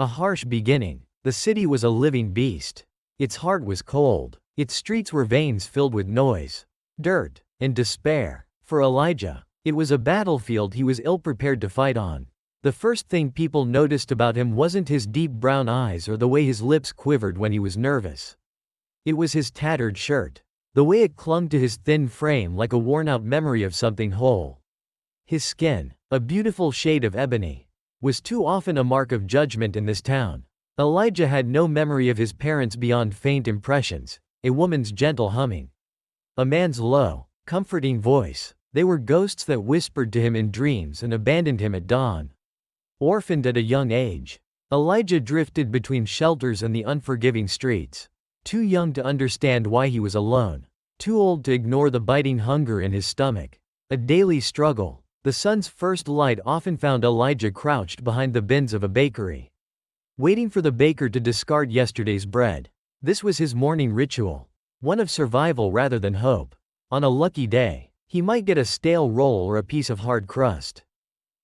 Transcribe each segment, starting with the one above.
A harsh beginning. The city was a living beast. Its heart was cold. Its streets were veins filled with noise, dirt, and despair. For Elijah, it was a battlefield he was ill-prepared to fight on. The first thing people noticed about him wasn't his deep brown eyes or the way his lips quivered when he was nervous. It was his tattered shirt. The way it clung to his thin frame like a worn-out memory of something whole. His skin, a beautiful shade of ebony, was too often a mark of judgment in this town. Elijah had no memory of his parents beyond faint impressions, a woman's gentle humming, a man's low, comforting voice. They were ghosts that whispered to him in dreams and abandoned him at dawn. Orphaned at a young age, Elijah drifted between shelters and the unforgiving streets. Too young to understand why he was alone. Too old to ignore the biting hunger in his stomach. A daily struggle. The sun's first light often found Elijah crouched behind the bins of a bakery, waiting for the baker to discard yesterday's bread. This was his morning ritual, one of survival rather than hope. On a lucky day, he might get a stale roll or a piece of hard crust.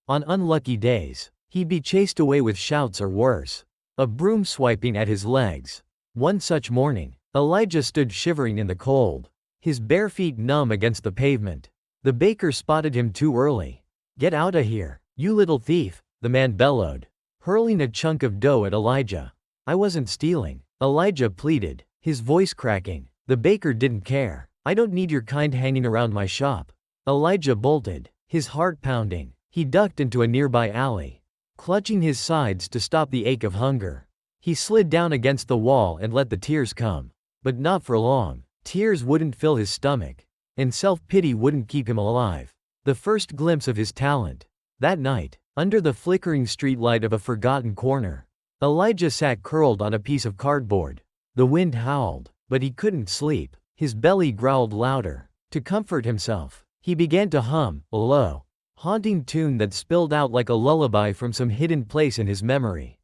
On unlucky days, he'd be chased away with shouts or worse, a broom swiping at his legs. One such morning, Elijah stood shivering in the cold, his bare feet numb against the pavement. The baker spotted him too early. "Get out of here, you little thief," the man bellowed, hurling a chunk of dough at Elijah. "I wasn't stealing," Elijah pleaded, his voice cracking. The baker didn't care. "I don't need your kind hanging around my shop." Elijah bolted, his heart pounding. He ducked into a nearby alley, clutching his sides to stop the ache of hunger. He slid down against the wall and let the tears come. But not for long. Tears wouldn't fill his stomach, and self-pity wouldn't keep him alive. The first glimpse of his talent. That night, under the flickering streetlight of a forgotten corner, Elijah sat curled on a piece of cardboard. The wind howled, but he couldn't sleep. His belly growled louder. To comfort himself, he began to hum a low, haunting tune that spilled out like a lullaby from some hidden place in his memory.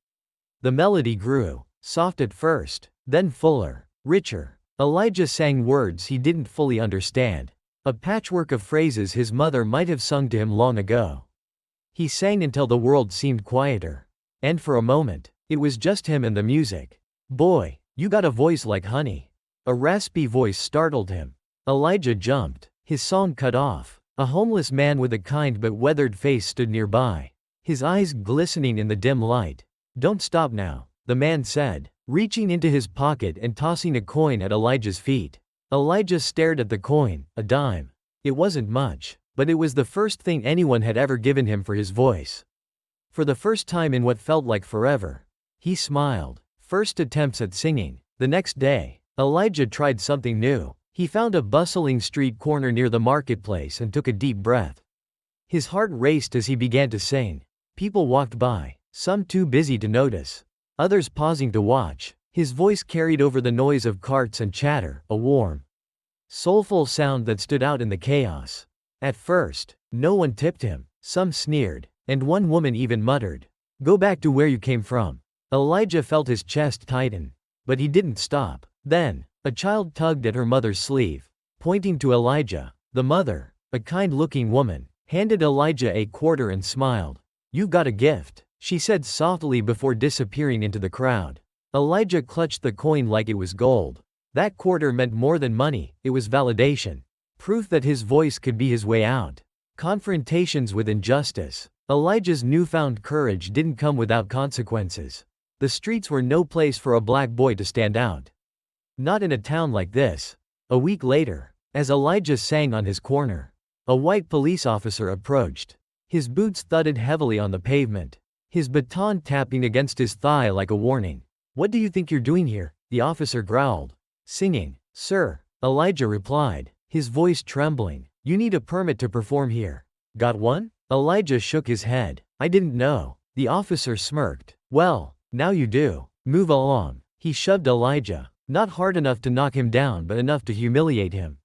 The melody grew, soft at first, then fuller, richer. Elijah sang words he didn't fully understand, a patchwork of phrases his mother might have sung to him long ago. He sang until the world seemed quieter. And for a moment, it was just him and the music. "Boy, you got a voice like honey." A raspy voice startled him. Elijah jumped, his song cut off. A homeless man with a kind but weathered face stood nearby, his eyes glistening in the dim light. "Don't stop now," the man said, reaching into his pocket and tossing a coin at Elijah's feet. Elijah stared at the coin, a dime. It wasn't much, but it was the first thing anyone had ever given him for his voice. For the first time in what felt like forever, he smiled. First attempts at singing. The next day, Elijah tried something new. He found a bustling street corner near the marketplace and took a deep breath. His heart raced as he began to sing. People walked by, some too busy to notice, others pausing to watch. His voice carried over the noise of carts and chatter, a warm, soulful sound that stood out in the chaos. At first, no one tipped him. Some sneered, and one woman even muttered, "Go back to where you came from." Elijah felt his chest tighten, but he didn't stop. Then, a child tugged at her mother's sleeve, pointing to Elijah. The mother, a kind-looking woman, handed Elijah a quarter and smiled. "You've got a gift," she said softly before disappearing into the crowd. Elijah clutched the coin like it was gold. That quarter meant more than money, it was validation. Proof that his voice could be his way out. Confrontations with injustice. Elijah's newfound courage didn't come without consequences. The streets were no place for a black boy to stand out. Not in a town like this. A week later, as Elijah sang on his corner, a white police officer approached. His boots thudded heavily on the pavement, his baton tapping against his thigh like a warning. "What do you think you're doing here?" the officer growled. "Singing, sir," Elijah replied, his voice trembling. "You need a permit to perform here." "Got one?" Elijah shook his head. "I didn't know." The officer smirked. "Well, now you do. Move along." He shoved Elijah, not hard enough to knock him down but enough to humiliate him.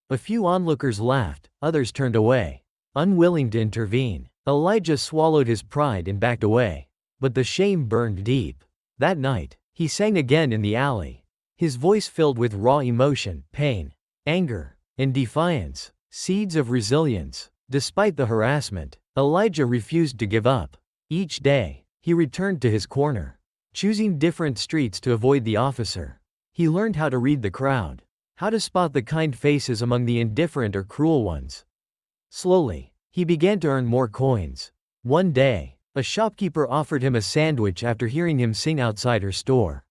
A few onlookers laughed, others turned away, unwilling to intervene. Elijah swallowed his pride and backed away. But the shame burned deep. That night, he sang again in the alley, his voice filled with raw emotion, pain, anger, and defiance, seeds of resilience. Despite the harassment, Elijah refused to give up. Each day, he returned to his corner, choosing different streets to avoid the officer. He learned how to read the crowd, how to spot the kind faces among the indifferent or cruel ones. Slowly, he began to earn more coins. One day, a shopkeeper offered him a sandwich after hearing him sing outside her store.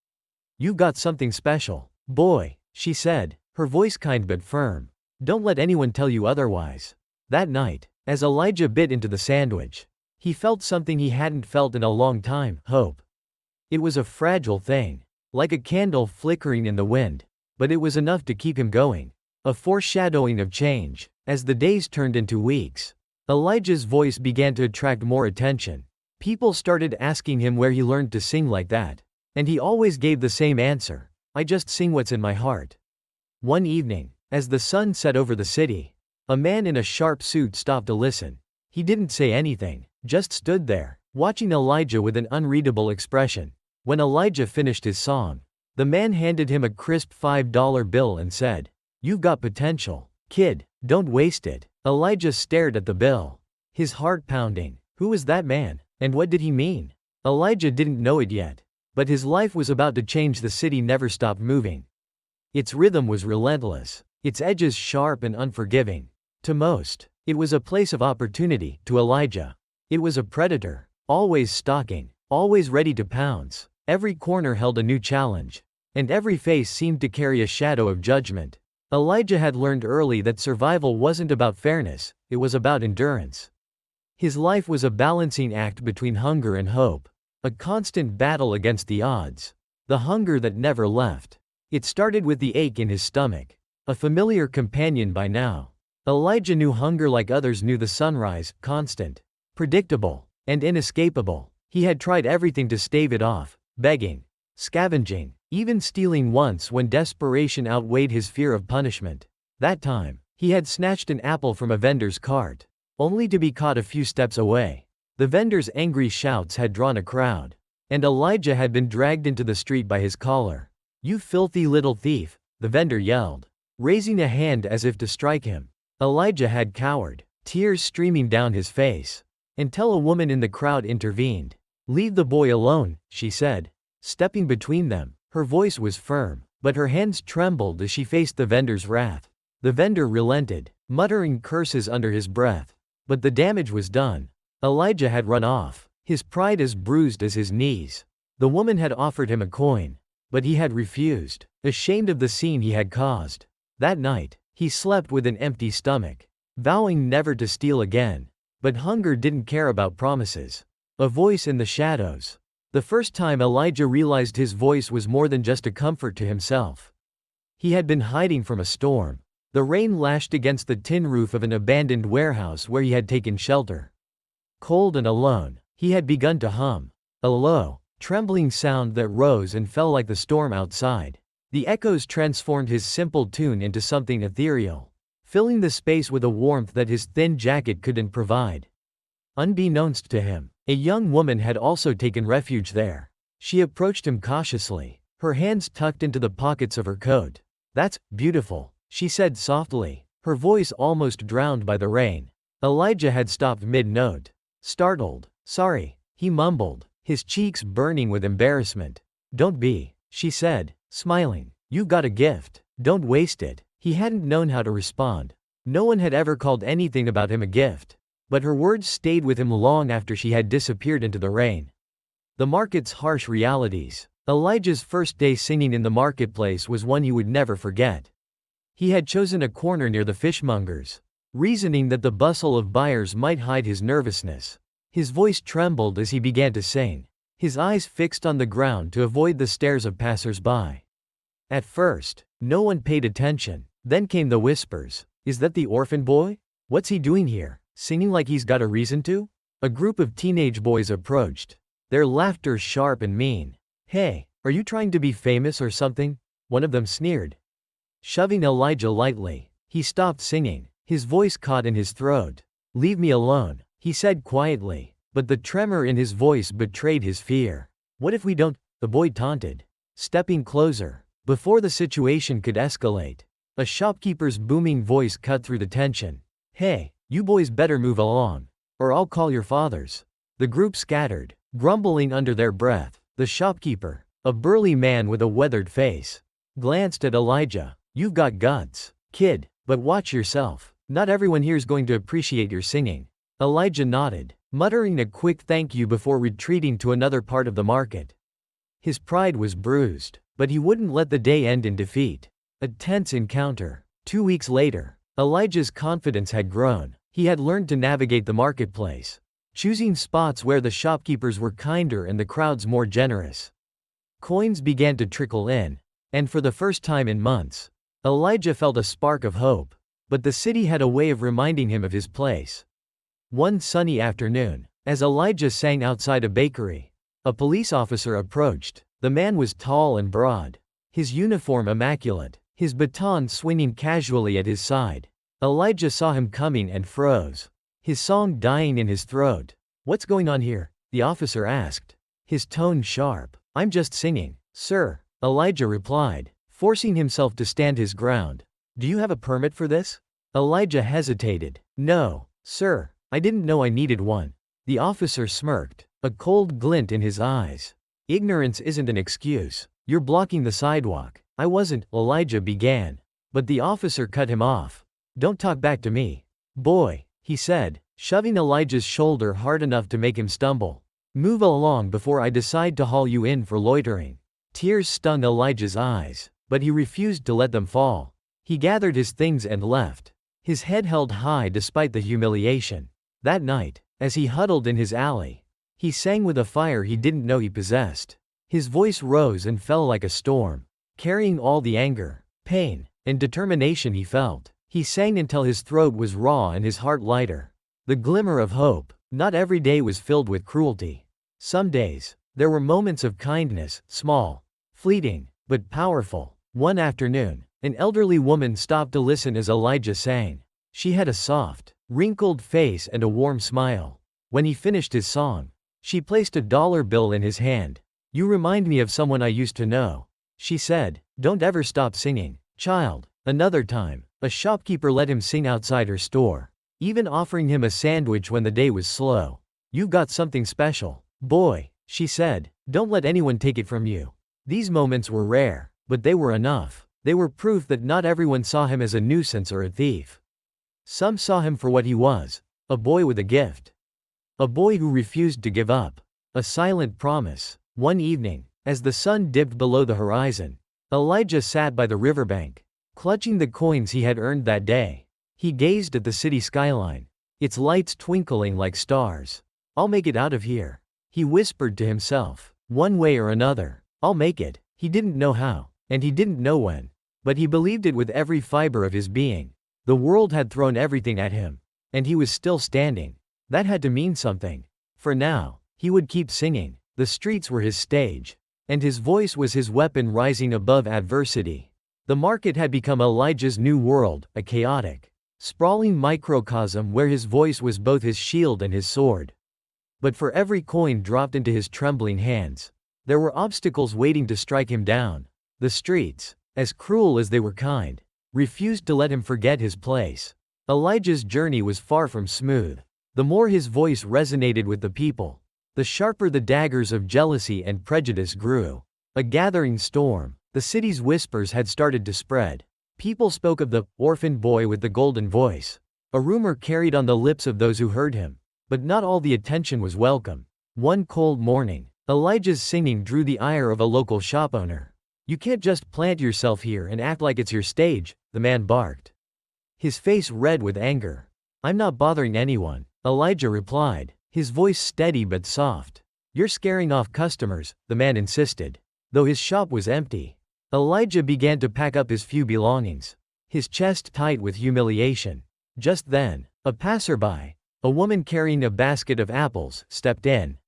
"You've got something special, boy," she said, her voice kind but firm. "Don't let anyone tell you otherwise." That night, as Elijah bit into the sandwich, he felt something he hadn't felt in a long time: hope. It was a fragile thing, like a candle flickering in the wind, but it was enough to keep him going. A foreshadowing of change. As the days turned into weeks, Elijah's voice began to attract more attention. People started asking him where he learned to sing like that. And he always gave the same answer: "I just sing what's in my heart." One evening, as the sun set over the city, a man in a sharp suit stopped to listen. He didn't say anything, just stood there, watching Elijah with an unreadable expression. When Elijah finished his song, the man handed him a crisp $5 bill and said, "You've got potential, kid, don't waste it." Elijah stared at the bill, his heart pounding. Who was that man, and what did he mean? Elijah didn't know it yet, but his life was about to change. The city never stopped moving. Its rhythm was relentless, its edges sharp and unforgiving. To most, it was a place of opportunity. To Elijah, it was a predator, always stalking, always ready to pounce. Every corner held a new challenge, and every face seemed to carry a shadow of judgment. Elijah had learned early that survival wasn't about fairness, it was about endurance. His life was a balancing act between hunger and hope, a constant battle against the odds. The hunger that never left. It started with the ache in his stomach, a familiar companion by now. Elijah knew hunger like others knew the sunrise: constant, predictable, and inescapable. He had tried everything to stave it off: begging, scavenging, even stealing once when desperation outweighed his fear of punishment. That time, he had snatched an apple from a vendor's cart, only to be caught a few steps away. The vendor's angry shouts had drawn a crowd, and Elijah had been dragged into the street by his collar. "You filthy little thief," the vendor yelled, raising a hand as if to strike him. Elijah had cowered, tears streaming down his face, until a woman in the crowd intervened. "Leave the boy alone," she said, stepping between them. Her voice was firm, but her hands trembled as she faced the vendor's wrath. The vendor relented, muttering curses under his breath. But the damage was done. Elijah had run off, his pride as bruised as his knees. The woman had offered him a coin, but he had refused, ashamed of the scene he had caused. That night, he slept with an empty stomach, vowing never to steal again. But hunger didn't care about promises. A voice in the shadows. The first time Elijah realized his voice was more than just a comfort to himself. He had been hiding from a storm. The rain lashed against the tin roof of an abandoned warehouse where he had taken shelter. Cold and alone, he had begun to hum, a low, trembling sound that rose and fell like the storm outside. The echoes transformed his simple tune into something ethereal, filling the space with a warmth that his thin jacket couldn't provide. Unbeknownst to him, a young woman had also taken refuge there. She approached him cautiously, her hands tucked into the pockets of her coat. "That's beautiful," she said softly, her voice almost drowned by the rain. Elijah had stopped mid-note. Startled. "Sorry," he mumbled, his cheeks burning with embarrassment. "Don't be," she said, smiling. "You've got a gift. Don't waste it." He hadn't known how to respond. No one had ever called anything about him a gift. But her words stayed with him long after she had disappeared into the rain. The market's harsh realities. Elijah's first day singing in the marketplace was one he would never forget. He had chosen a corner near the fishmongers, reasoning that the bustle of buyers might hide his nervousness. His voice trembled as he began to sing, his eyes fixed on the ground to avoid the stares of passers-by. At first, no one paid attention. Then came the whispers. "Is that the orphan boy? What's he doing here, singing like he's got a reason to?" A group of teenage boys approached, their laughter sharp and mean. "Hey, are you trying to be famous or something?" one of them sneered. Shoving Elijah lightly, he stopped singing, his voice caught in his throat. "Leave me alone," he said quietly, but the tremor in his voice betrayed his fear. "What if we don't?" the boy taunted, stepping closer. Before the situation could escalate, a shopkeeper's booming voice cut through the tension. "Hey, you boys better move along, or I'll call your fathers." The group scattered, grumbling under their breath. The shopkeeper, a burly man with a weathered face, glanced at Elijah. "You've got guts, kid, but watch yourself. Not everyone here's going to appreciate your singing." Elijah nodded, muttering a quick thank you before retreating to another part of the market. His pride was bruised, but he wouldn't let the day end in defeat. A tense encounter. 2 weeks later, Elijah's confidence had grown. He had learned to navigate the marketplace, choosing spots where the shopkeepers were kinder and the crowds more generous. Coins began to trickle in, and for the first time in months, Elijah felt a spark of hope. But the city had a way of reminding him of his place. One sunny afternoon, as Elijah sang outside a bakery, a police officer approached. The man was tall and broad, his uniform immaculate, his baton swinging casually at his side. Elijah saw him coming and froze, his song dying in his throat. "What's going on here?" the officer asked, his tone sharp. "I'm just singing, sir," Elijah replied, forcing himself to stand his ground. "Do you have a permit for this?" Elijah hesitated. "No, sir, I didn't know I needed one." The officer smirked, a cold glint in his eyes. "Ignorance isn't an excuse. You're blocking the sidewalk." "I wasn't," Elijah began, but the officer cut him off. "Don't talk back to me, boy," he said, shoving Elijah's shoulder hard enough to make him stumble. "Move along before I decide to haul you in for loitering." Tears stung Elijah's eyes, but he refused to let them fall. He gathered his things and left, his head held high despite the humiliation. That night, as he huddled in his alley, he sang with a fire he didn't know he possessed. His voice rose and fell like a storm, carrying all the anger, pain, and determination he felt. He sang until his throat was raw and his heart lighter. The glimmer of hope. Not every day was filled with cruelty. Some days, there were moments of kindness, small, fleeting, but powerful. One afternoon, an elderly woman stopped to listen as Elijah sang. She had a soft, wrinkled face and a warm smile. When he finished his song, she placed a dollar bill in his hand. "You remind me of someone I used to know," she said. "Don't ever stop singing, child." Another time, a shopkeeper let him sing outside her store, even offering him a sandwich when the day was slow. "You've got something special, boy," she said. "Don't let anyone take it from you." These moments were rare, but they were enough. They were proof that not everyone saw him as a nuisance or a thief. Some saw him for what he was, a boy with a gift. A boy who refused to give up. A silent promise. One evening, as the sun dipped below the horizon, Elijah sat by the riverbank, clutching the coins he had earned that day. He gazed at the city skyline, its lights twinkling like stars. "I'll make it out of here," he whispered to himself. "One way or another, I'll make it." He didn't know how, and he didn't know when, but he believed it with every fiber of his being. The world had thrown everything at him, and he was still standing. That had to mean something. For now, he would keep singing. The streets were his stage, and his voice was his weapon rising above adversity. The market had become Elijah's new world, a chaotic, sprawling microcosm where his voice was both his shield and his sword. But for every coin dropped into his trembling hands, there were obstacles waiting to strike him down. The streets, as cruel as they were kind, refused to let him forget his place. Elijah's journey was far from smooth. The more his voice resonated with the people, the sharper the daggers of jealousy and prejudice grew. A gathering storm. The city's whispers had started to spread. People spoke of the orphan boy with the golden voice. A rumor carried on the lips of those who heard him. But not all the attention was welcome. One cold morning, Elijah's singing drew the ire of a local shop owner. "You can't just plant yourself here and act like it's your stage," the man barked, his face red with anger. "I'm not bothering anyone," Elijah replied, his voice steady but soft. "You're scaring off customers," the man insisted. Though his shop was empty, Elijah began to pack up his few belongings, his chest tight with humiliation. Just then, a passerby, a woman carrying a basket of apples, stepped in.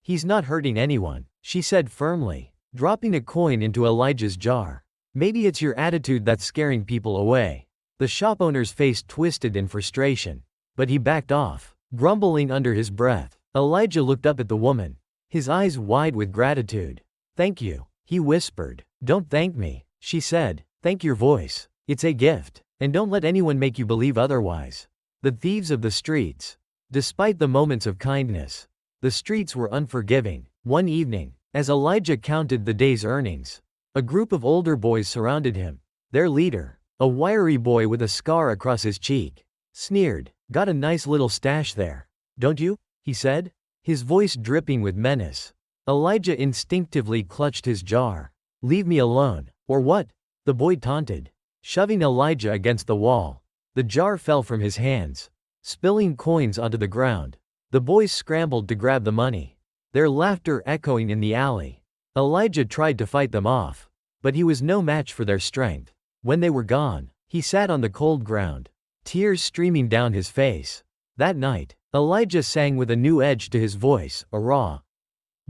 "He's not hurting anyone," she said firmly, dropping a coin into Elijah's jar. "Maybe it's your attitude that's scaring people away." The shop owner's face twisted in frustration, but he backed off, grumbling under his breath. Elijah looked up at the woman, his eyes wide with gratitude. "Thank you," he whispered. "Don't thank me," she said. "Thank your voice. It's a gift, and don't let anyone make you believe otherwise." The thieves of the streets. Despite the moments of kindness, the streets were unforgiving. One evening, As Elijah counted the day's earnings, a group of older boys surrounded him. Their leader, a wiry boy with a scar across his cheek, sneered. "Got a nice little stash there, don't you?" he said, his voice dripping with menace. Elijah instinctively clutched his jar. "Leave me alone, or what?" the boy taunted, shoving Elijah against the wall. The jar fell from his hands, spilling coins onto the ground. The boys scrambled to grab the money, their laughter echoing in the alley. Elijah tried to fight them off, but he was no match for their strength. When they were gone, he sat on the cold ground, tears streaming down his face. That night, Elijah sang with a new edge to his voice, a raw,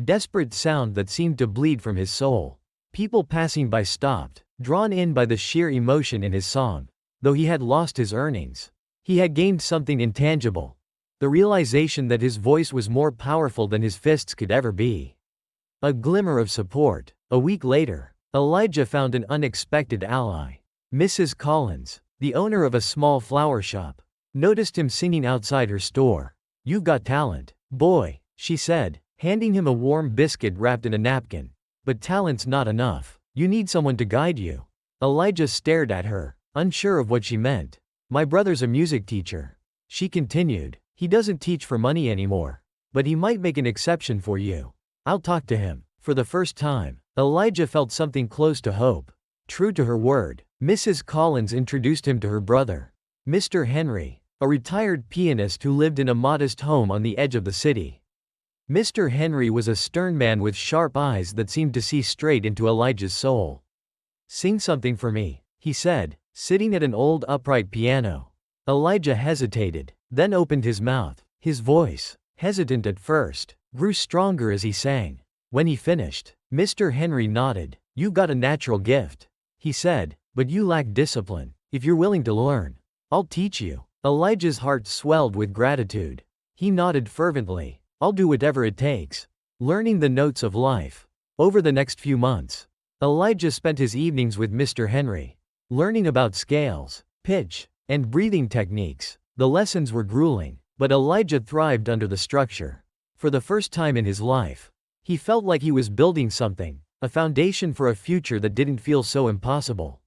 desperate sound that seemed to bleed from his soul. People passing by stopped, drawn in by the sheer emotion in his song. Though he had lost his earnings, he had gained something intangible, the realization that his voice was more powerful than his fists could ever be. A glimmer of support. A week later, Elijah found an unexpected ally. Mrs. Collins, the owner of a small flower shop, noticed him singing outside her store. "You've got talent, boy," she said, handing him a warm biscuit wrapped in a napkin. "But talent's not enough. You need someone to guide you." Elijah stared at her, unsure of what she meant. "My brother's a music teacher," she continued. "He doesn't teach for money anymore, but he might make an exception for you. I'll talk to him." For the first time, Elijah felt something close to hope. True to her word, Mrs. Collins introduced him to her brother, Mr. Henry, a retired pianist who lived in a modest home on the edge of the city. Mr. Henry was a stern man with sharp eyes that seemed to see straight into Elijah's soul. "Sing something for me," he said, sitting at an old upright piano. Elijah hesitated, then opened his mouth. His voice, hesitant at first, grew stronger as he sang. When he finished, Mr. Henry nodded. "You've got a natural gift," he said, "but you lack discipline. If you're willing to learn, I'll teach you." Elijah's heart swelled with gratitude. He nodded fervently. "I'll do whatever it takes." Learning the notes of life. Over the next few months, Elijah spent his evenings with Mr. Henry, learning about scales, pitch, and breathing techniques. The lessons were grueling, but Elijah thrived under the structure. For the first time in his life, he felt like he was building something, a foundation for a future that didn't feel so impossible.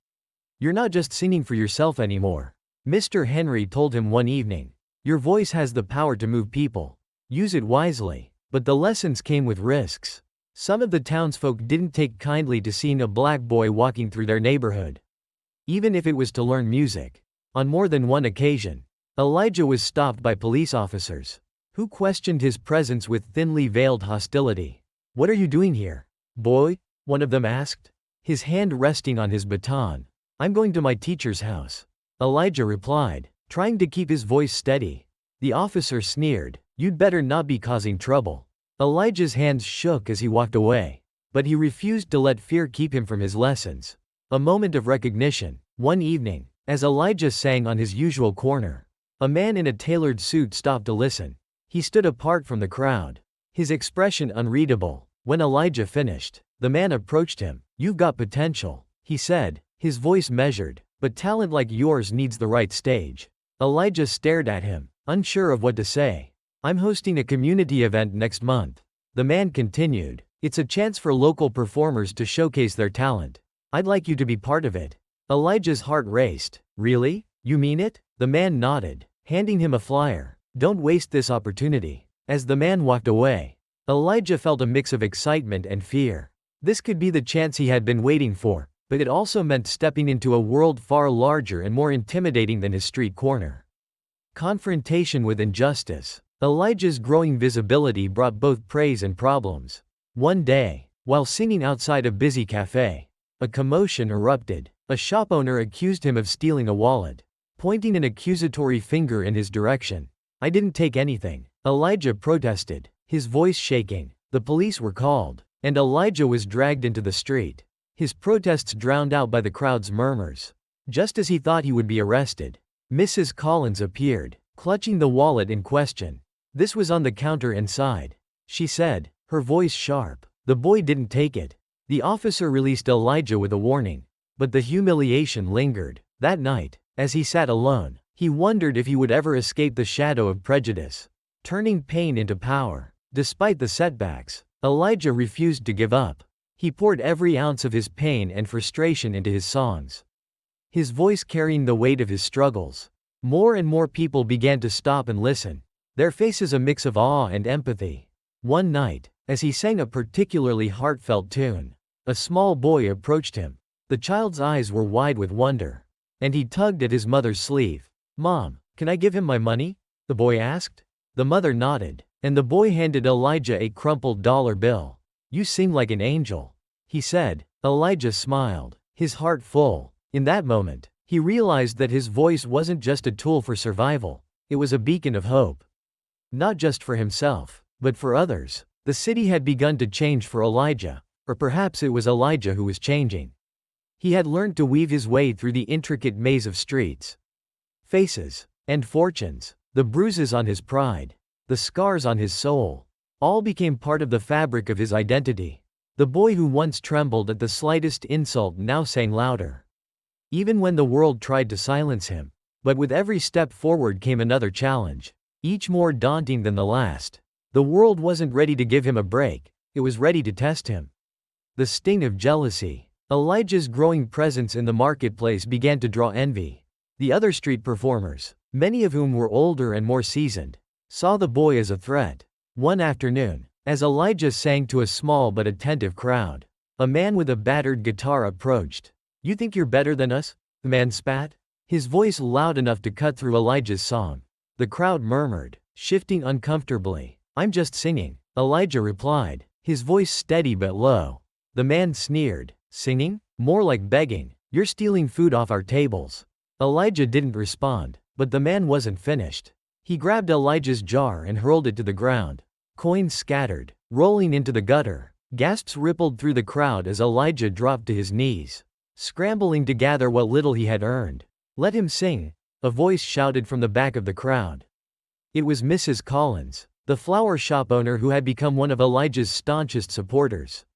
"You're not just singing for yourself anymore," Mr. Henry told him one evening. "Your voice has the power to move people. Use it wisely." But the lessons came with risks. Some of the townsfolk didn't take kindly to seeing a black boy walking through their neighborhood, even if it was to learn music. On more than one occasion, Elijah was stopped by police officers, who questioned his presence with thinly veiled hostility. "What are you doing here, boy?" one of them asked, his hand resting on his baton. "I'm going to my teacher's house," Elijah replied, trying to keep his voice steady. The officer sneered. "You'd better not be causing trouble." Elijah's hands shook as he walked away, but he refused to let fear keep him from his lessons. A moment of recognition. One evening, as Elijah sang on his usual corner, a man in a tailored suit stopped to listen. He stood apart from the crowd, his expression unreadable. When Elijah finished, the man approached him. "You've got potential," he said, his voice measured, "but talent like yours needs the right stage." Elijah stared at him, unsure of what to say. "I'm hosting a community event next month," the man continued. "It's a chance for local performers to showcase their talent. I'd like you to be part of it." Elijah's heart raced. "Really? You mean it?" The man nodded, handing him a flyer. "Don't waste this opportunity." As the man walked away, Elijah felt a mix of excitement and fear. This could be the chance he had been waiting for, but it also meant stepping into a world far larger and more intimidating than his street corner. Confrontation with injustice. Elijah's growing visibility brought both praise and problems. One day, while singing outside a busy cafe, a commotion erupted. A shop owner accused him of stealing a wallet, pointing an accusatory finger in his direction. "I didn't take anything," Elijah protested, his voice shaking. The police were called, and Elijah was dragged into the street, his protests drowned out by the crowd's murmurs. Just as he thought he would be arrested, Mrs. Collins appeared, clutching the wallet in question. "This was on the counter inside," she said, her voice sharp. "The boy didn't take it." The officer released Elijah with a warning, but the humiliation lingered. That night, as he sat alone, he wondered if he would ever escape the shadow of prejudice, turning pain into power. Despite the setbacks, Elijah refused to give up. He poured every ounce of his pain and frustration into his songs, his voice carrying the weight of his struggles. More and more people began to stop and listen, their faces a mix of awe and empathy. One night, as he sang a particularly heartfelt tune, a small boy approached him. The child's eyes were wide with wonder, and he tugged at his mother's sleeve. "Mom, can I give him my money?" the boy asked. The mother nodded, and the boy handed Elijah a crumpled dollar bill. "You sing like an angel," he said. Elijah smiled, his heart full. In that moment, he realized that his voice wasn't just a tool for survival, it was a beacon of hope. Not just for himself, but for others. The city had begun to change for Elijah, or perhaps it was Elijah who was changing. He had learned to weave his way through the intricate maze of streets, faces, and fortunes. The bruises on his pride, the scars on his soul, all became part of the fabric of his identity. The boy who once trembled at the slightest insult now sang louder, even when the world tried to silence him. But with every step forward came another challenge, each more daunting than the last. The world wasn't ready to give him a break, it was ready to test him. The sting of jealousy. Elijah's growing presence in the marketplace began to draw envy. The other street performers, many of whom were older and more seasoned, saw the boy as a threat. One afternoon, as Elijah sang to a small but attentive crowd, a man with a battered guitar approached. "You think you're better than us?" the man spat, his voice loud enough to cut through Elijah's song. The crowd murmured, shifting uncomfortably. "I'm just singing," Elijah replied, his voice steady but low. The man sneered. "Singing? More like begging. You're stealing food off our tables." Elijah didn't respond, but the man wasn't finished. He grabbed Elijah's jar and hurled it to the ground. Coins scattered, rolling into the gutter. Gasps rippled through the crowd as Elijah dropped to his knees, scrambling to gather what little he had earned. "Let him sing," a voice shouted from the back of the crowd. It was Mrs. Collins, the flower shop owner who had become one of Elijah's staunchest supporters.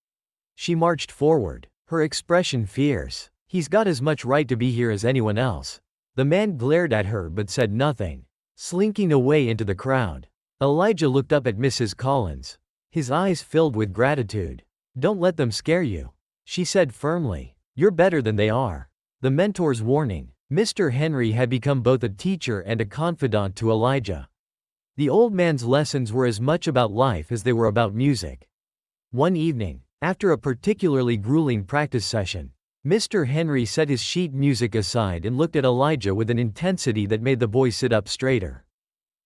She marched forward, her expression fierce. "He's got as much right to be here as anyone else." The man glared at her but said nothing, slinking away into the crowd. Elijah looked up at Mrs. Collins, his eyes filled with gratitude. "Don't let them scare you," she said firmly. "You're better than they are." The mentor's warning. Mr. Henry had become both a teacher and a confidant to Elijah. The old man's lessons were as much about life as they were about music. One evening, after a particularly grueling practice session, Mr. Henry set his sheet music aside and looked at Elijah with an intensity that made the boy sit up straighter.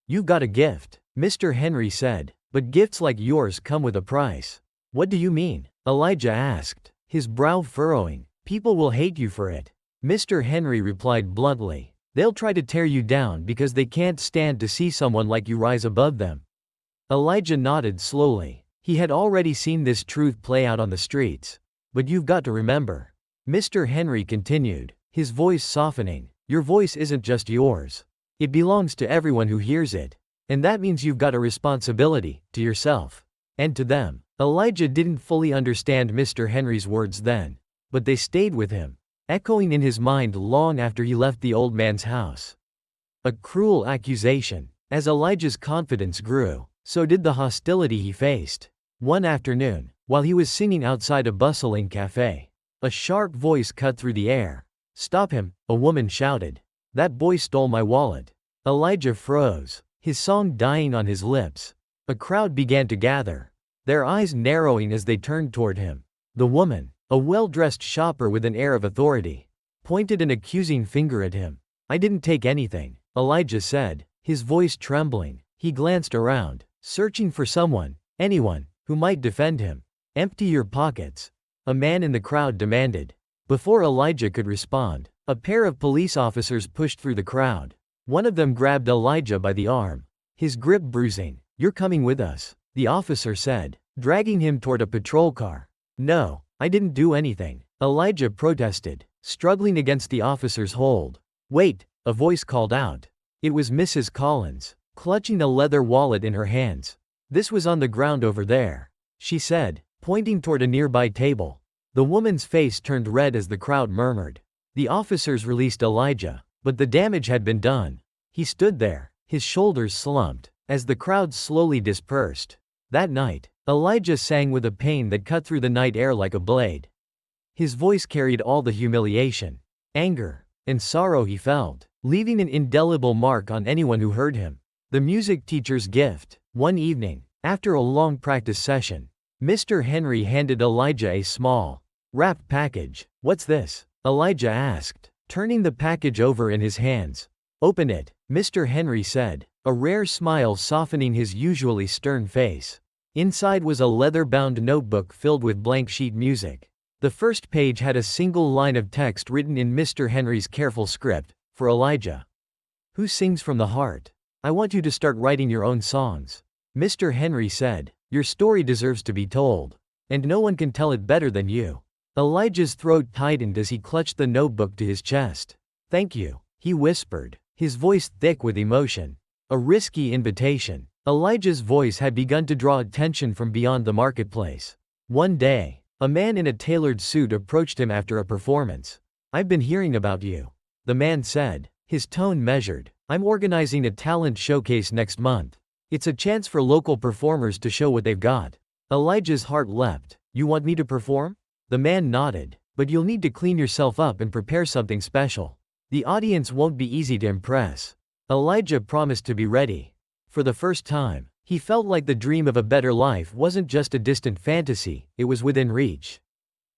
"You've got a gift," Mr. Henry said, "but gifts like yours come with a price." "What do you mean?" Elijah asked, his brow furrowing. "People will hate you for it," Mr. Henry replied bluntly. "They'll try to tear you down because they can't stand to see someone like you rise above them." Elijah nodded slowly. He had already seen this truth play out on the streets. "But you've got to remember," Mr. Henry continued, his voice softening, "your voice isn't just yours. It belongs to everyone who hears it. And that means you've got a responsibility, to yourself. And to them." Elijah didn't fully understand Mr. Henry's words then, but they stayed with him, echoing in his mind long after he left the old man's house. A cruel accusation. As Elijah's confidence grew, so did the hostility he faced. One afternoon, while he was singing outside a bustling cafe, a sharp voice cut through the air. "Stop him," a woman shouted. "That boy stole my wallet." Elijah froze, his song dying on his lips. A crowd began to gather, their eyes narrowing as they turned toward him. The woman, a well-dressed shopper with an air of authority, pointed an accusing finger at him. "I didn't take anything," Elijah said, his voice trembling. He glanced around, searching for someone, anyone, who might defend him. "Empty your pockets," a man in the crowd demanded. Before Elijah could respond, a pair of police officers pushed through the crowd. One of them grabbed Elijah by the arm, his grip bruising. "You're coming with us," the officer said, dragging him toward a patrol car. "No, I didn't do anything," Elijah protested, struggling against the officer's hold. "Wait," a voice called out. It was Mrs. Collins, clutching a leather wallet in her hands. "This was on the ground over there," she said, pointing toward a nearby table. The woman's face turned red as the crowd murmured. The officers released Elijah, but the damage had been done. He stood there, his shoulders slumped, as the crowd slowly dispersed. That night, Elijah sang with a pain that cut through the night air like a blade. His voice carried all the humiliation, anger, and sorrow he felt, leaving an indelible mark on anyone who heard him. The music teacher's gift. One evening, after a long practice session, Mr. Henry handed Elijah a small, wrapped package. "What's this?" Elijah asked, turning the package over in his hands. "Open it," Mr. Henry said, a rare smile softening his usually stern face. Inside was a leather-bound notebook filled with blank sheet music. The first page had a single line of text written in Mr. Henry's careful script, "For Elijah, who sings from the heart. I want you to start writing your own songs." Mr. Henry said, "Your story deserves to be told. And no one can tell it better than you." Elijah's throat tightened as he clutched the notebook to his chest. "Thank you," he whispered, his voice thick with emotion. A risky invitation. Elijah's voice had begun to draw attention from beyond the marketplace. One day, a man in a tailored suit approached him after a performance. "I've been hearing about you," the man said, his tone measured. "I'm organizing a talent showcase next month. It's a chance for local performers to show what they've got." Elijah's heart leapt. "You want me to perform?" The man nodded. "But you'll need to clean yourself up and prepare something special. The audience won't be easy to impress." Elijah promised to be ready. For the first time, he felt like the dream of a better life wasn't just a distant fantasy, it was within reach.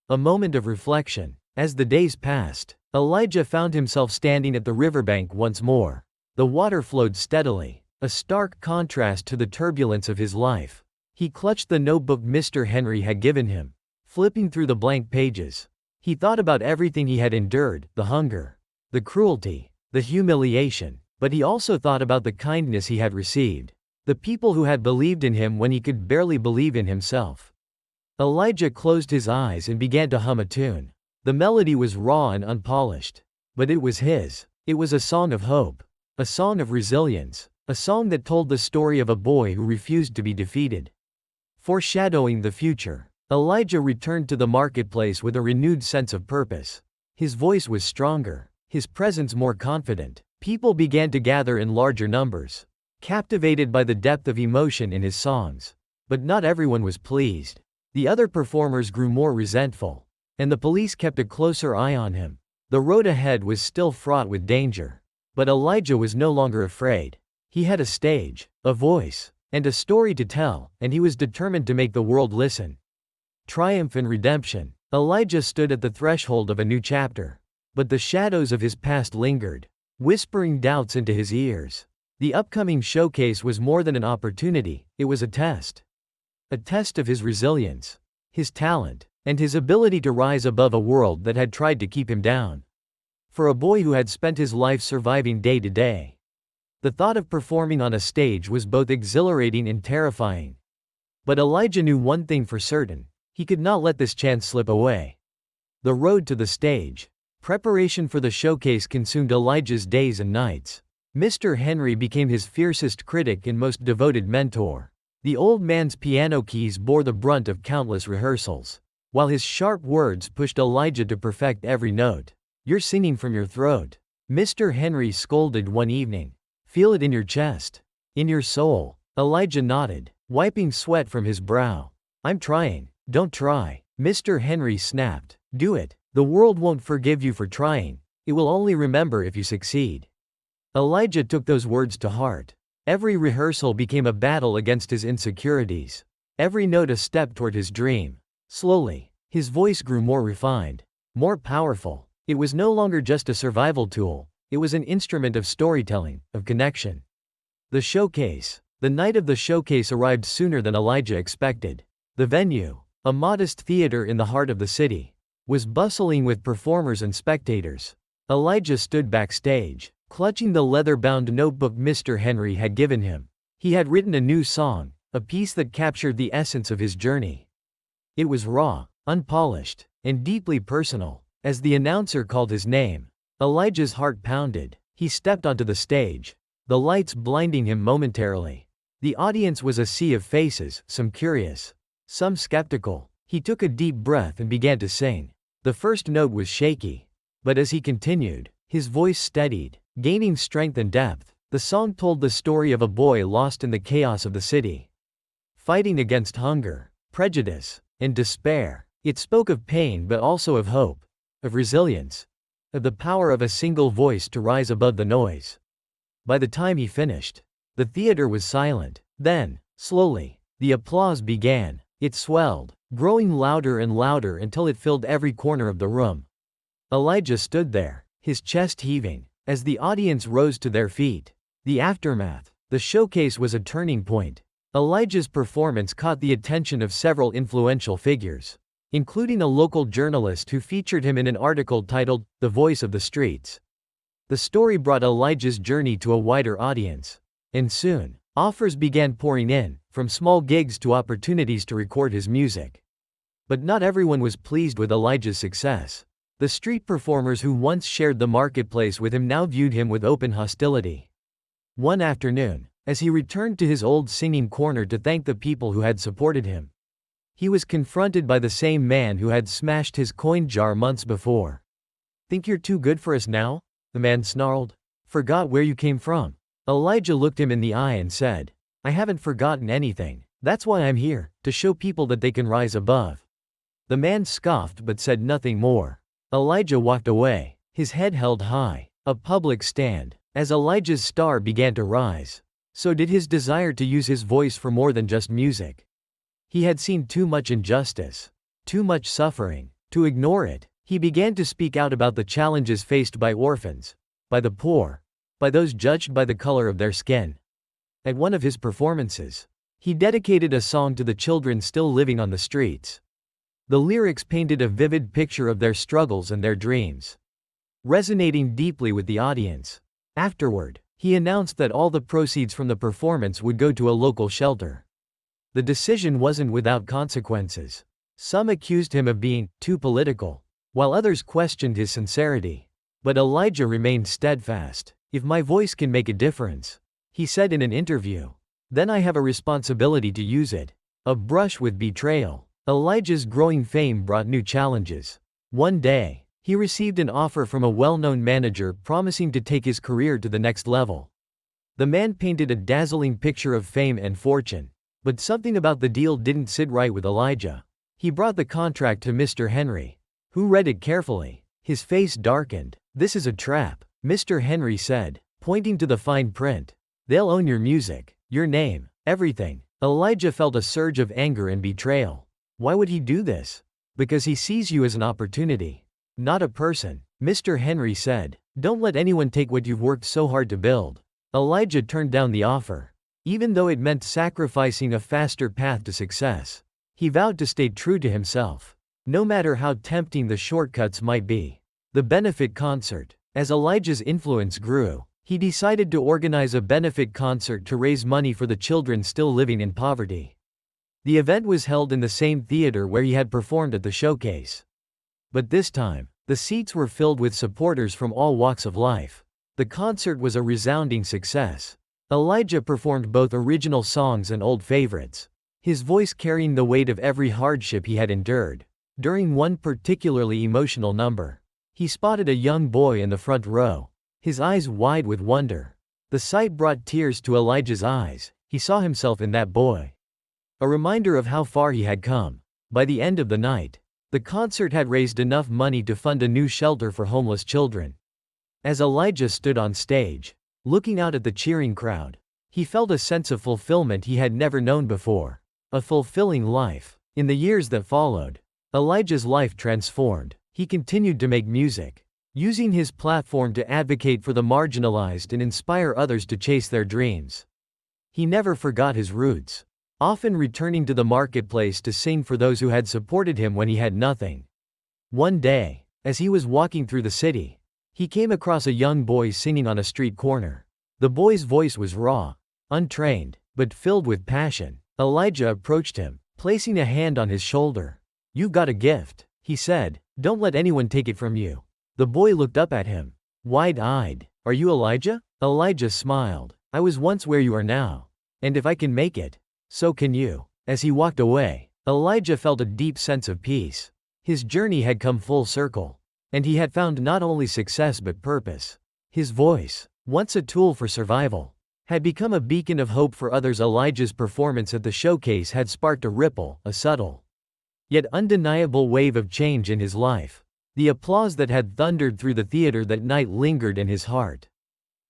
A moment of reflection. As the days passed, Elijah found himself standing at the riverbank once more. The water flowed steadily, a stark contrast to the turbulence of his life. He clutched the notebook Mr. Henry had given him, flipping through the blank pages. He thought about everything he had endured, the hunger, the cruelty, the humiliation, but he also thought about the kindness he had received, the people who had believed in him when he could barely believe in himself. Elijah closed his eyes and began to hum a tune. The melody was raw and unpolished, but it was his. It was a song of hope, a song of resilience, a song that told the story of a boy who refused to be defeated. Foreshadowing the future, Elijah returned to the marketplace with a renewed sense of purpose. His voice was stronger, his presence more confident. People began to gather in larger numbers, captivated by the depth of emotion in his songs. But not everyone was pleased. The other performers grew more resentful, and the police kept a closer eye on him. The road ahead was still fraught with danger. But Elijah was no longer afraid. He had a stage, a voice, and a story to tell, and he was determined to make the world listen. Triumph and redemption. Elijah stood at the threshold of a new chapter. But the shadows of his past lingered, whispering doubts into his ears. The upcoming showcase was more than an opportunity, it was a test. A test of his resilience, his talent, and his ability to rise above a world that had tried to keep him down. For a boy who had spent his life surviving day to day, the thought of performing on a stage was both exhilarating and terrifying. But Elijah knew one thing for certain: he could not let this chance slip away. The road to the stage. Preparation for the showcase consumed Elijah's days and nights. Mr. Henry became his fiercest critic and most devoted mentor. The old man's piano keys bore the brunt of countless rehearsals, while his sharp words pushed Elijah to perfect every note. "You're singing from your throat," Mr. Henry scolded one evening. "Feel it in your chest, in your soul." Elijah nodded, wiping sweat from his brow. "I'm trying." "Don't try," Mr. Henry snapped. "Do it. The world won't forgive you for trying, it will only remember if you succeed." Elijah took those words to heart. Every rehearsal became a battle against his insecurities, every note a step toward his dream. Slowly, his voice grew more refined, more powerful. It was no longer just a survival tool, it was an instrument of storytelling, of connection. The showcase. The night of the showcase arrived sooner than Elijah expected. The venue, a modest theater in the heart of the city, was bustling with performers and spectators. Elijah stood backstage, clutching the leather-bound notebook Mr. Henry had given him. He had written a new song, a piece that captured the essence of his journey. It was raw, unpolished, and deeply personal. As the announcer called his name, Elijah's heart pounded. He stepped onto the stage, the lights blinding him momentarily. The audience was a sea of faces, some curious, some skeptical. He took a deep breath and began to sing. The first note was shaky, but as he continued, his voice steadied, gaining strength and depth. The song told the story of a boy lost in the chaos of the city, fighting against hunger, prejudice, and despair. It spoke of pain but also of hope, of resilience, of the power of a single voice to rise above the noise. By the time he finished, the theater was silent. Then, slowly, the applause began. It swelled, growing louder and louder until it filled every corner of the room. Elijah stood there, his chest heaving, as the audience rose to their feet. The aftermath. The showcase was a turning point. Elijah's performance caught the attention of several influential figures, including a local journalist who featured him in an article titled, "The Voice of the Streets." The story brought Elijah's journey to a wider audience, and soon, offers began pouring in, from small gigs to opportunities to record his music. But not everyone was pleased with Elijah's success. The street performers who once shared the marketplace with him now viewed him with open hostility. One afternoon, as he returned to his old singing corner to thank the people who had supported him, he was confronted by the same man who had smashed his coin jar months before. "Think you're too good for us now?" the man snarled. "Forgot where you came from?" Elijah looked him in the eye and said, "I haven't forgotten anything. That's why I'm here, to show people that they can rise above." The man scoffed but said nothing more. Elijah walked away, his head held high, a public stand. As Elijah's star began to rise, so did his desire to use his voice for more than just music. He had seen too much injustice, too much suffering, to ignore it. He began to speak out about the challenges faced by orphans, by the poor, by those judged by the color of their skin. At one of his performances, he dedicated a song to the children still living on the streets. The lyrics painted a vivid picture of their struggles and their dreams, resonating deeply with the audience. Afterward, he announced that all the proceeds from the performance would go to a local shelter. The decision wasn't without consequences. Some accused him of being too political, while others questioned his sincerity. But Elijah remained steadfast. "If my voice can make a difference," he said in an interview, "then I have a responsibility to use it." A brush with betrayal. Elijah's growing fame brought new challenges. One day, he received an offer from a well-known manager promising to take his career to the next level. The man painted a dazzling picture of fame and fortune, but something about the deal didn't sit right with Elijah. He brought the contract to Mr. Henry, who read it carefully. His face darkened. "This is a trap," Mr. Henry said, pointing to the fine print. "They'll own your music, your name, everything." Elijah felt a surge of anger and betrayal. Why would he do this? Because he sees you as an opportunity, not a person, Mr. Henry said. "Don't let anyone take what you've worked so hard to build." Elijah turned down the offer, even though it meant sacrificing a faster path to success. He vowed to stay true to himself, no matter how tempting the shortcuts might be. The benefit concert. As Elijah's influence grew, he decided to organize a benefit concert to raise money for the children still living in poverty. The event was held in the same theater where he had performed at the showcase. But this time, the seats were filled with supporters from all walks of life. The concert was a resounding success. Elijah performed both original songs and old favorites, his voice carrying the weight of every hardship he had endured. During one particularly emotional number, he spotted a young boy in the front row, his eyes wide with wonder. The sight brought tears to Elijah's eyes. He saw himself in that boy, a reminder of how far he had come. By the end of the night, the concert had raised enough money to fund a new shelter for homeless children. As Elijah stood on stage, looking out at the cheering crowd, he felt a sense of fulfillment he had never known before. A fulfilling life. In the years that followed, Elijah's life transformed. He continued to make music, using his platform to advocate for the marginalized and inspire others to chase their dreams. He never forgot his roots, often returning to the marketplace to sing for those who had supported him when he had nothing. One day, as he was walking through the city, he came across a young boy singing on a street corner. The boy's voice was raw, untrained, but filled with passion. Elijah approached him, placing a hand on his shoulder. "You've got a gift," he said. "Don't let anyone take it from you." The boy looked up at him, wide-eyed. "Are you Elijah?" Elijah smiled. "I was once where you are now. And if I can make it, so can you." As he walked away, Elijah felt a deep sense of peace. His journey had come full circle, and he had found not only success but purpose. His voice, once a tool for survival, had become a beacon of hope for others. Elijah's performance at the showcase had sparked a ripple, a subtle, yet undeniable wave of change in his life. The applause that had thundered through the theater that night lingered in his heart.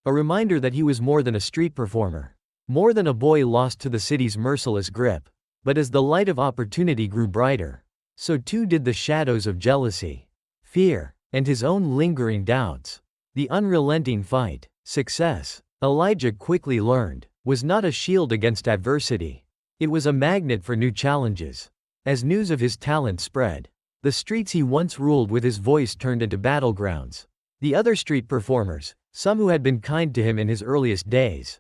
A reminder that he was more than a street performer, more than a boy lost to the city's merciless grip. But as the light of opportunity grew brighter, so too did the shadows of jealousy, fear, and his own lingering doubts. The unrelenting fight, success, Elijah quickly learned, was not a shield against adversity. It was a magnet for new challenges. As news of his talent spread, the streets he once ruled with his voice turned into battlegrounds. The other street performers, some who had been kind to him in his earliest days,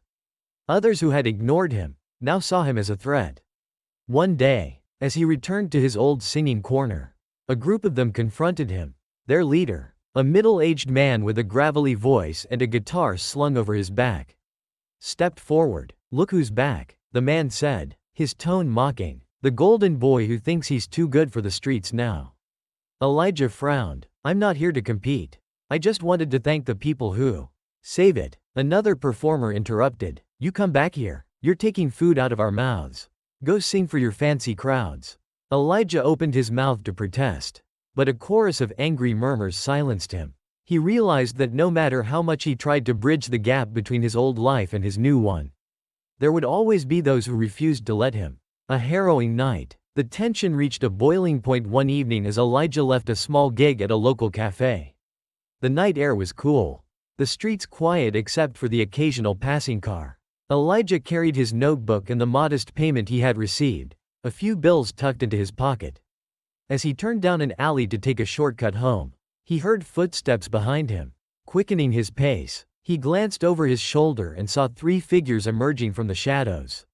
others who had ignored him, now saw him as a threat. One day, as he returned to his old singing corner, a group of them confronted him. Their leader, a middle-aged man with a gravelly voice and a guitar slung over his back, stepped forward. "Look who's back," the man said, his tone mocking. "The golden boy who thinks he's too good for the streets now." Elijah frowned. "I'm not here to compete. I just wanted to thank the people who—" "Save it," another performer interrupted. "You come back here. You're taking food out of our mouths. Go sing for your fancy crowds." Elijah opened his mouth to protest, but a chorus of angry murmurs silenced him. He realized that no matter how much he tried to bridge the gap between his old life and his new one, there would always be those who refused to let him. A harrowing night. The tension reached a boiling point one evening as Elijah left a small gig at a local cafe. The night air was cool, the streets quiet except for the occasional passing car. Elijah carried his notebook and the modest payment he had received, a few bills tucked into his pocket. As he turned down an alley to take a shortcut home, he heard footsteps behind him. Quickening his pace, he glanced over his shoulder and saw 3 figures emerging from the shadows.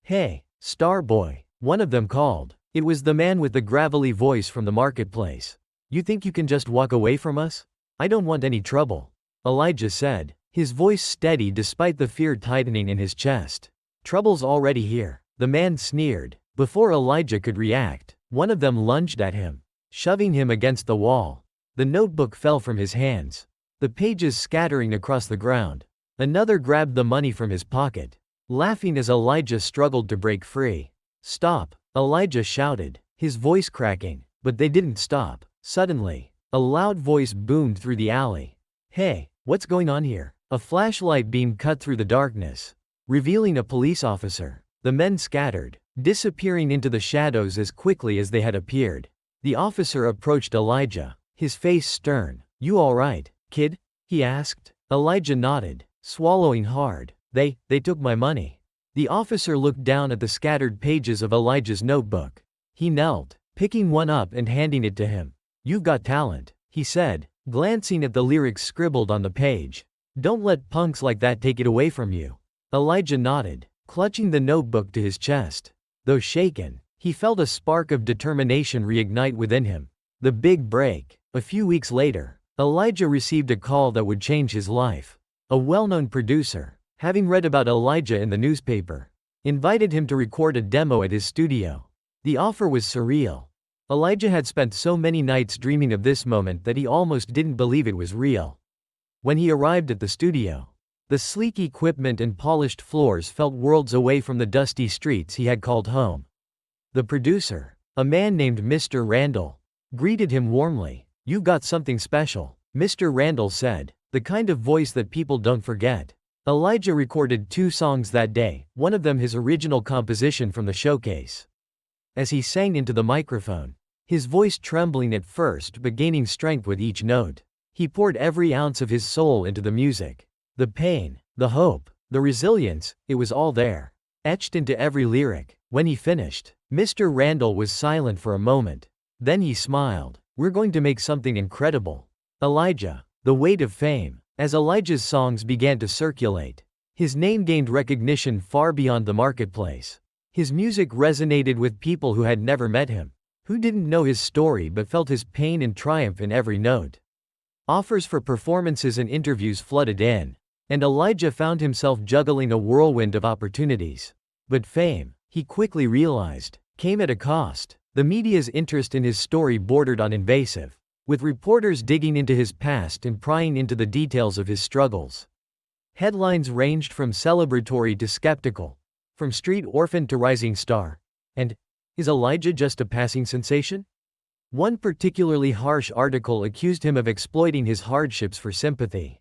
"Hey, star boy," one of them called. It was the man with the gravelly voice from the marketplace. "You think you can just walk away from us? I don't want any trouble," Elijah said, his voice steady despite the fear tightening in his chest. "Trouble's already here," the man sneered. Before Elijah could react, one of them lunged at him, shoving him against the wall. The notebook fell from his hands, the pages scattering across the ground. Another grabbed the money from his pocket, laughing as Elijah struggled to break free. "Stop," Elijah shouted, his voice cracking, but they didn't stop. Suddenly, a loud voice boomed through the alley. "Hey, what's going on here?" A flashlight beam cut through the darkness, revealing a police officer. The men scattered, disappearing into the shadows as quickly as they had appeared. The officer approached Elijah, his face stern. "You all right, kid?" he asked. Elijah nodded, swallowing hard. They took my money." The officer looked down at the scattered pages of Elijah's notebook. He knelt, picking one up and handing it to him. "You've got talent," he said, glancing at the lyrics scribbled on the page. "Don't let punks like that take it away from you." Elijah nodded, clutching the notebook to his chest. Though shaken, he felt a spark of determination reignite within him. The big break. A few weeks later, Elijah received a call that would change his life. A well-known producer, having read about Elijah in the newspaper, invited him to record a demo at his studio. The offer was surreal. Elijah had spent so many nights dreaming of this moment that he almost didn't believe it was real. When he arrived at the studio, the sleek equipment and polished floors felt worlds away from the dusty streets he had called home. The producer, a man named Mr. Randall, greeted him warmly. "You've got something special," Mr. Randall said, the kind of voice that people don't forget. Elijah recorded 2 songs that day, one of them his original composition from the showcase. As he sang into the microphone, his voice trembling at first but gaining strength with each note, he poured every ounce of his soul into the music. The pain, the hope, the resilience, it was all there, etched into every lyric. When he finished, Mr. Randall was silent for a moment. Then he smiled. "We're going to make something incredible." Elijah, the weight of fame. As Elijah's songs began to circulate, his name gained recognition far beyond the marketplace. His music resonated with people who had never met him, who didn't know his story but felt his pain and triumph in every note. Offers for performances and interviews flooded in, and Elijah found himself juggling a whirlwind of opportunities. But fame, he quickly realized, came at a cost. The media's interest in his story bordered on invasive, with reporters digging into his past and prying into the details of his struggles. Headlines ranged from celebratory to skeptical, from street orphan to rising star. And, is Elijah just a passing sensation? One particularly harsh article accused him of exploiting his hardships for sympathy.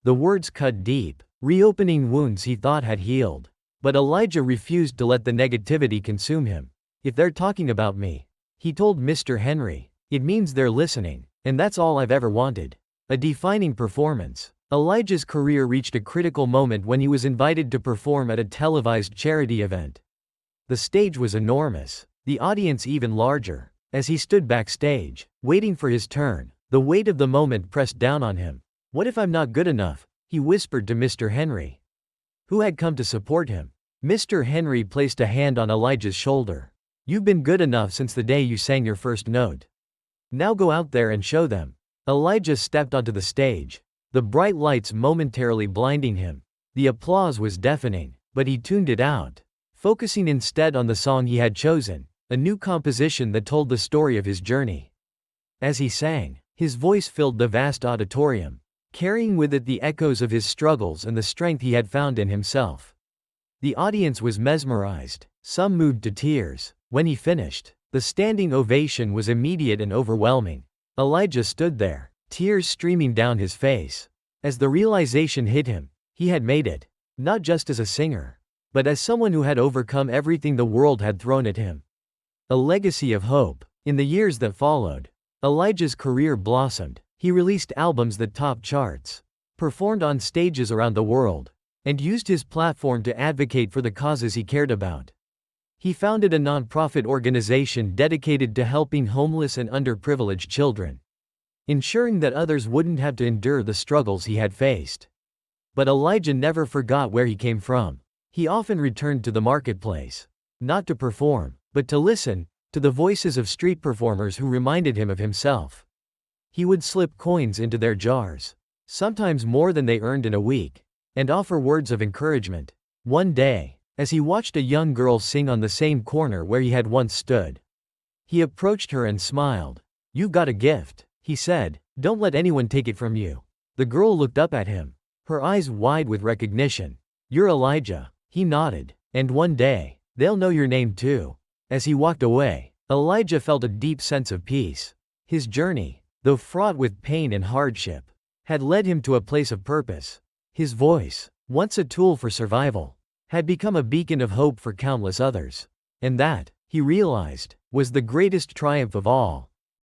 The words cut deep, reopening wounds he thought had healed. But Elijah refused to let the negativity consume him. If they're talking about me, he told Mr. Henry, it means they're listening, and that's all I've ever wanted. A defining performance. Elijah's career reached a critical moment when he was invited to perform at a televised charity event. The stage was enormous, the audience even larger. As he stood backstage, waiting for his turn, the weight of the moment pressed down on him. What if I'm not good enough? He whispered to Mr. Henry, who had come to support him. Mr. Henry placed a hand on Elijah's shoulder. You've been good enough since the day you sang your first note. Now go out there and show them. Elijah stepped onto the stage, the bright lights momentarily blinding him. The applause was deafening, but he tuned it out, focusing instead on the song he had chosen, a new composition that told the story of his journey. As he sang, his voice filled the vast auditorium, carrying with it the echoes of his struggles and the strength he had found in himself. The audience was mesmerized, some moved to tears. When he finished, the standing ovation was immediate and overwhelming. Elijah stood there, tears streaming down his face. As the realization hit him, he had made it, not just as a singer, but as someone who had overcome everything the world had thrown at him. A legacy of hope. In the years that followed, Elijah's career blossomed. He released albums that topped charts, performed on stages around the world, and used his platform to advocate for the causes he cared about. He founded a nonprofit organization dedicated to helping homeless and underprivileged children, ensuring that others wouldn't have to endure the struggles he had faced. But Elijah never forgot where he came from. He often returned to the marketplace, not to perform, but to listen, to the voices of street performers who reminded him of himself. He would slip coins into their jars, sometimes more than they earned in a week, and offer words of encouragement. One day, as he watched a young girl sing on the same corner where he had once stood, he approached her and smiled. "You've got a gift," he said. "Don't let anyone take it from you." The girl looked up at him, her eyes wide with recognition. "You're Elijah," he nodded. "And one day, they'll know your name too." As he walked away, Elijah felt a deep sense of peace. His journey, though fraught with pain and hardship, had led him to a place of purpose. His voice, once a tool for survival, had become a beacon of hope for countless others. And that, he realized, was the greatest triumph of all.